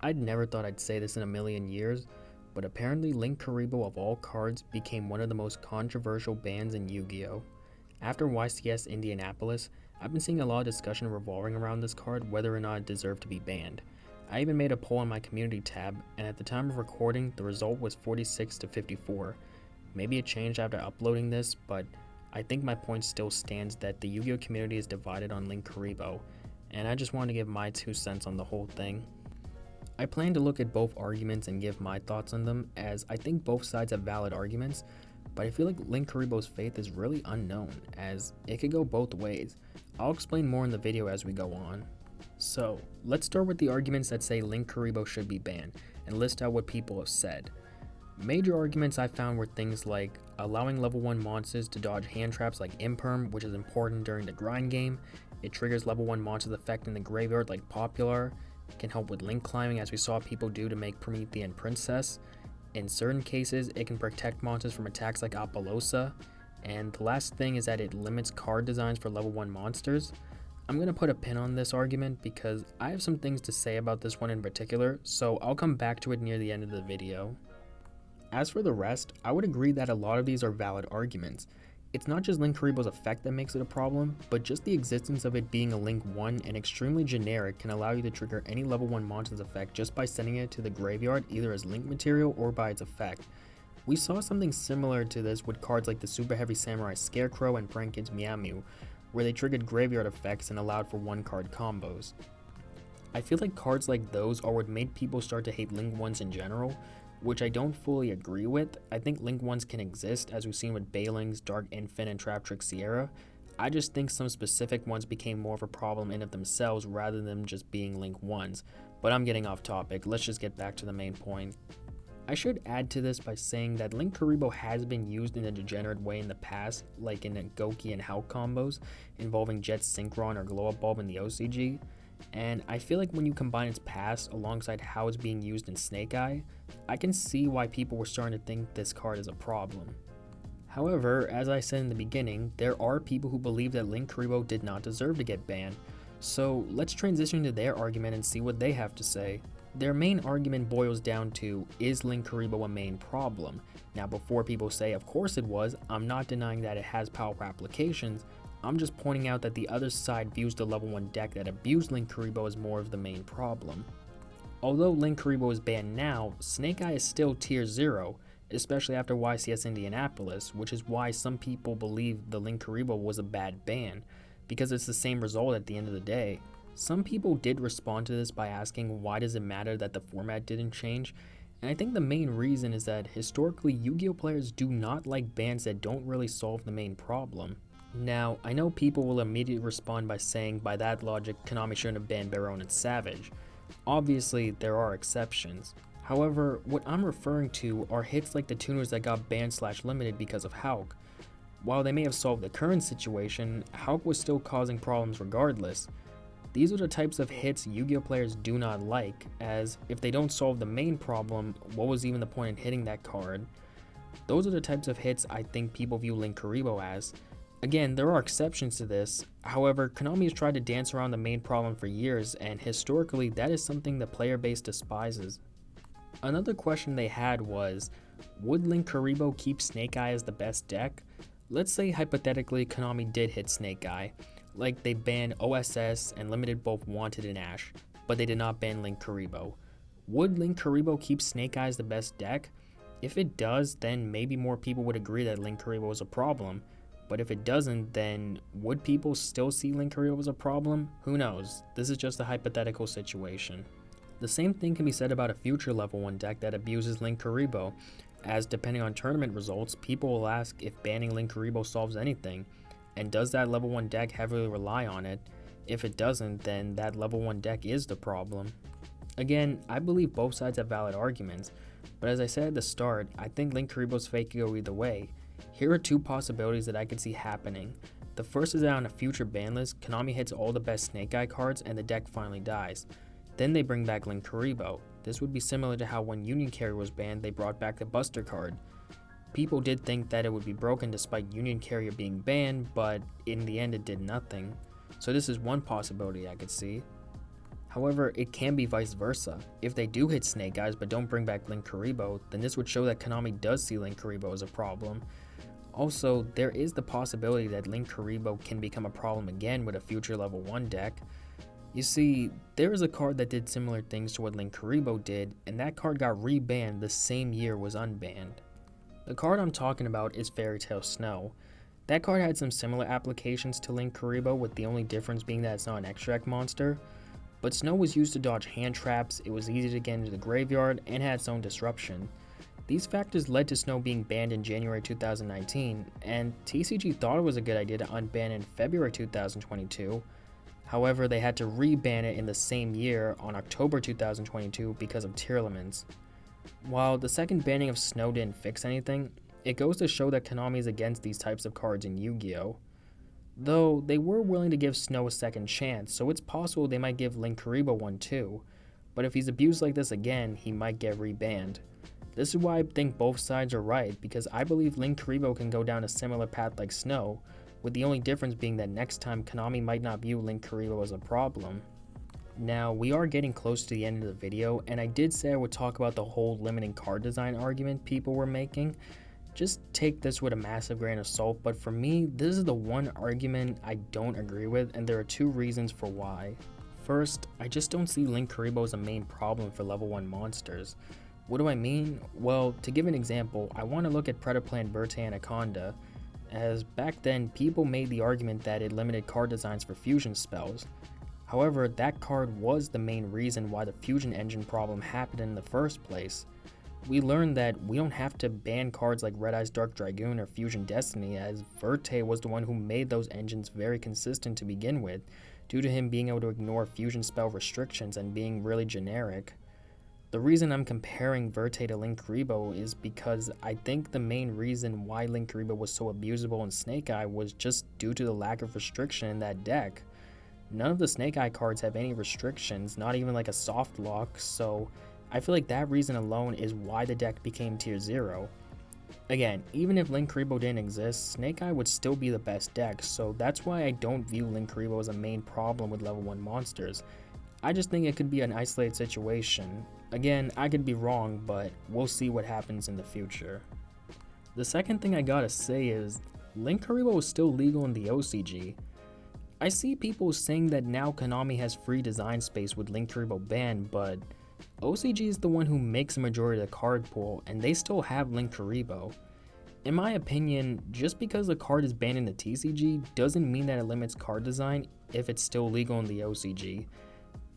I'd never thought I'd say this in a million years, but apparently Linkuriboh of all cards became one of the most controversial bans in Yu-Gi-Oh! After YCS Indianapolis, I've been seeing a lot of discussion revolving around this card whether or not it deserved to be banned. I even made a poll on my community tab, and at the time of recording, the result was 46 to 54. Maybe it changed after uploading this, but I think my point still stands that the Yu-Gi-Oh! Community is divided on Linkuriboh, and I just wanted to give my 2 cents on the whole thing. I plan to look at both arguments and give my thoughts on them, as I think both sides have valid arguments, but I feel like Linkuriboh's faith is really unknown, as it could go both ways. I'll explain more in the video as we go on. So, let's start with the arguments that say Linkuriboh should be banned, and list out what people have said. Major arguments I found were things like allowing level 1 monsters to dodge hand traps like Imperm, which is important during the grind game. It triggers level 1 monsters effect in the graveyard like Popular. It can help with link climbing, as we saw people do to make Promethean Princess. In certain cases, it can protect monsters from attacks like Apollosa. And the last thing is that it limits card designs for level 1 monsters. I'm going to put a pin on this argument because I have some things to say about this one in particular, so I'll come back to it near the end of the video. As for the rest, I would agree that a lot of these are valid arguments. It's not just Linkuriboh's effect that makes it a problem, but just the existence of it being a Link 1 and extremely generic can allow you to trigger any level 1 monster's effect just by sending it to the graveyard either as Link material or by its effect. We saw something similar to this with cards like the Super Heavy Samurai Scarecrow and Prankin's Meow Mew, where they triggered graveyard effects and allowed for 1-card combos. I feel like cards like those are what made people start to hate Link 1s in general, which I don't fully agree with. I think Link 1s can exist, as we've seen with Bailings, Dark Infant, and Trap Trick Sierra. I just think some specific ones became more of a problem in of themselves rather than just being Link 1s. But I'm getting off topic, let's just get back to the main point. I should add to this by saying that Linkuriboh has been used in a degenerate way in the past, like in Goki and Hulk combos, involving Jet Synchron or Glow Up Bulb in the OCG. And I feel like when you combine its past alongside how it's being used in Snake Eye, I can see why people were starting to think this card is a problem. However, as I said in the beginning, there are people who believe that Linkuriboh did not deserve to get banned, so let's transition to their argument and see what they have to say. Their main argument boils down to, is Linkuriboh a main problem? Now before people say of course it was, I'm not denying that it has powerful applications, I'm just pointing out that the other side views the level 1 deck that abused Linkuriboh as more of the main problem. Although Linkuriboh is banned now, Snake Eye is still tier 0, especially after YCS Indianapolis, which is why some people believe the Linkuriboh was a bad ban, because it's the same result at the end of the day. Some people did respond to this by asking why does it matter that the format didn't change, and I think the main reason is that historically Yu-Gi-Oh players do not like bans that don't really solve the main problem. Now, I know people will immediately respond by saying by that logic Konami shouldn't have banned Baron and Savage. Obviously, there are exceptions. However, what I'm referring to are hits like the tuners that got banned/limited because of Hulk. While they may have solved the current situation, Hulk was still causing problems regardless. These are the types of hits Yu-Gi-Oh players do not like, as if they don't solve the main problem, what was even the point in hitting that card? Those are the types of hits I think people view Linkuriboh as. Again, there are exceptions to this, however, Konami has tried to dance around the main problem for years, and historically that is something the player base despises. Another question they had was, would Linkuriboh keep Snake Eye as the best deck? Let's say hypothetically Konami did hit Snake Eye, like they banned OSS and limited both Wanted and Ash, but they did not ban Linkuriboh. Would Linkuriboh keep Snake Eye as the best deck? If it does, then maybe more people would agree that Linkuriboh is a problem. But if it doesn't, then would people still see Linkuriboh as a problem? Who knows? This is just a hypothetical situation. The same thing can be said about a future level 1 deck that abuses Linkuriboh, as depending on tournament results, people will ask if banning Linkuriboh solves anything, and does that level 1 deck heavily rely on it? If it doesn't, then that level 1 deck is the problem. Again, I believe both sides have valid arguments, but as I said at the start, I think Linkuriboh's fate could go either way. Here are 2 possibilities that I could see happening. The first is that on a future ban list, Konami hits all the best Snake Eye cards and the deck finally dies. Then they bring back Linkuriboh. This would be similar to how when Union Carry was banned, they brought back the Buster card. People did think that it would be broken despite Union Carrier being banned, but in the end it did nothing. So this is one possibility I could see. However, it can be vice versa. If they do hit Snake Eyes but don't bring back Linkuriboh, then this would show that Konami does see Linkuriboh as a problem. Also, there is the possibility that Linkuriboh can become a problem again with a future level 1 deck. You see, there is a card that did similar things to what Linkuriboh did, and that card got rebanned the same year it was unbanned. The card I'm talking about is Fairy Tale Snow. That card had some similar applications to Linkuriboh, with the only difference being that it's not an extract monster. But Snow was used to dodge hand traps, it was easy to get into the graveyard, and had its own disruption. These factors led to Snow being banned in January 2019, and TCG thought it was a good idea to unban in February 2022. However, they had to reban it in the same year on October 2022 because of tier limits. While the second banning of Snow didn't fix anything, it goes to show that Konami is against these types of cards in Yu-Gi-Oh! Though they were willing to give Snow a second chance, so it's possible they might give Linkuriboh one too. But if he's abused like this again, he might get rebanned. This is why I think both sides are right, because I believe Linkuriboh can go down a similar path like Snow, with the only difference being that next time Konami might not view Linkuriboh as a problem. Now, we are getting close to the end of the video, and I did say I would talk about the whole limiting card design argument people were making. Just take this with a massive grain of salt, but for me, this is the one argument I don't agree with, and there are two reasons for why. First, I just don't see Linkuriboh as a main problem for level 1 monsters. What do I mean? Well, to give an example, I want to look at Predaplan Verte Anaconda, as back then people made the argument that it limited card designs for fusion spells. However, that card was the main reason why the fusion engine problem happened in the first place. We learned that we don't have to ban cards like Red Eyes Dark Dragoon or Fusion Destiny, as Verte was the one who made those engines very consistent to begin with, due to him being able to ignore fusion spell restrictions and being really generic. The reason I'm comparing Verte to Linkuriboh is because I think the main reason why Linkuriboh was so abusable in Snake Eye was just due to the lack of restriction in that deck. None of the Snake Eye cards have any restrictions, not even like a soft lock, so I feel like that reason alone is why the deck became tier 0. Again, even if Linkuriboh didn't exist, Snake Eye would still be the best deck, so that's why I don't view Linkuriboh as a main problem with level 1 monsters. I just think it could be an isolated situation. Again, I could be wrong, but we'll see what happens in the future. The second thing I gotta say is, Linkuriboh is still legal in the OCG. I see people saying that now Konami has free design space with Linkuriboh banned, but OCG is the one who makes a majority of the card pool, and they still have Linkuriboh. In my opinion, just because the card is banned in the TCG doesn't mean that it limits card design if it's still legal in the OCG.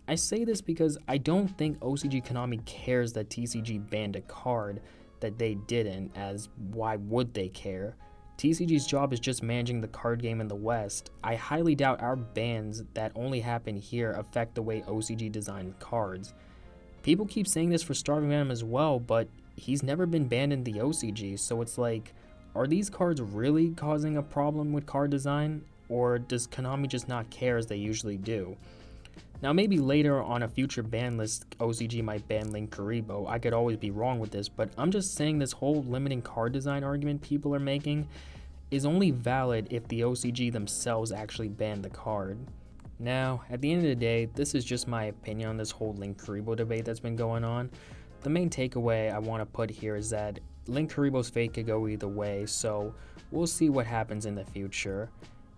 I say this because I don't think OCG Konami cares that TCG banned a card that they didn't, as why would they care? TCG's job is just managing the card game in the West. I highly doubt our bans that only happen here affect the way OCG designs cards. People keep saying this for Starving Venom as well, but he's never been banned in the OCG, so it's like, are these cards really causing a problem with card design, or does Konami just not care as they usually do? Now maybe later on a future ban list, OCG might ban Linkuriboh. I could always be wrong with this, but I'm just saying this whole limiting card design argument people are making is only valid if the OCG themselves actually ban the card. Now, at the end of the day, this is just my opinion on this whole Linkuriboh debate that's been going on. The main takeaway I want to put here is that Linkuriboh's fate could go either way, so we'll see what happens in the future.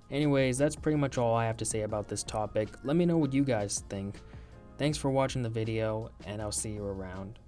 Anyways, that's pretty much all I have to say about this topic. Let me know what you guys think. Thanks for watching the video, and I'll see you around.